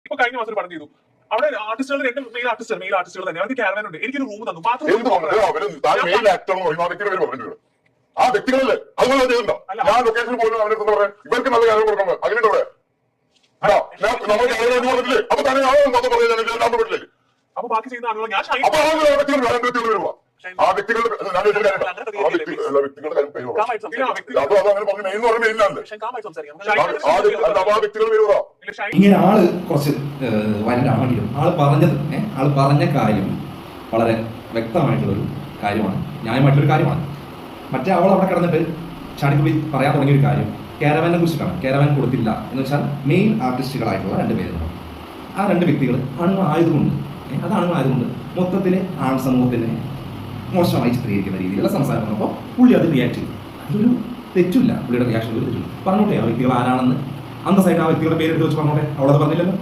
ഇപ്പൊ കഴിഞ്ഞ മാസം ഒരു പടം ചെയ്തു. അവിടെ ആർട്ടിസ്റ്റുകൾ രണ്ട് മെയിൽ ആർട്ടിസ്റ്റുകൾ തന്നെ. അവർക്ക് ക്യാരവാൻ ഉണ്ട്. എനിക്കൊരു റൂം തന്നു. ആ വ്യക്തികളല്ലേ അതുപോലെ ചെയ്യണ്ടോ? ഞാൻ ലൊക്കേഷനിൽ പോലും അവരുടെ പറയാം ഇവർക്ക് നല്ല കാര്യം കൊടുക്കണം. അങ്ങനെയുണ്ട് അവിടെ അപ്പൊ തന്നെ പറ്റില്ലേ? അപ്പൊ ബാക്കി ചെയ്യുന്ന ആളുകൾ ഞാൻ അപ്പൊ ആ വ്യക്തികൾ വരുവാ. ആ വ്യക്തികളുടെ വ്യക്തികളുടെ ഇങ്ങനെ ആള് കുറച്ച് വയലൻ്റാണെങ്കിലും ആള് പറഞ്ഞ കാര്യം വളരെ വ്യക്തമായിട്ടുള്ളൊരു കാര്യമാണ്, ന്യായമായിട്ടുള്ളൊരു കാര്യമാണ്. മറ്റേ അവൾ അവിടെ കിടന്നിട്ട് ചാടിക്കുള്ളി പറയാൻ തുടങ്ങിയൊരു കാര്യം കാരവാനെ കുറിച്ചിട്ടാണ്. കാരവാൻ കൊടുത്തില്ല എന്ന് വെച്ചാൽ മെയിൻ ആർട്ടിസ്റ്റുകളായിട്ടുള്ള 2 പേരുണ്ട്. ആ 2 വ്യക്തികൾ ആണുങ്ങളായതുകൊണ്ട് മൊത്തത്തിൽ ആൺ സമൂഹത്തിനെ മോശമായി ചിത്രീകരിക്കുന്ന രീതിയിലുള്ള സംസാരം വന്നപ്പോൾ പുള്ളി അത് റിയാക്ട് ചെയ്തു. അതൊരു തെറ്റില്ല, പുള്ളിയുടെ റിയാക്ഷൻ ഒരു തെറ്റില്ല. പറഞ്ഞോട്ടെ ആ വ്യക്തികൾ ആരാണെന്ന്, അന്തസ്സായിട്ട് ആ വ്യക്തികളുടെ പേരെടുത്ത് വെച്ച് പറഞ്ഞോട്ടെ. അവളത് പറഞ്ഞില്ലല്ലോ.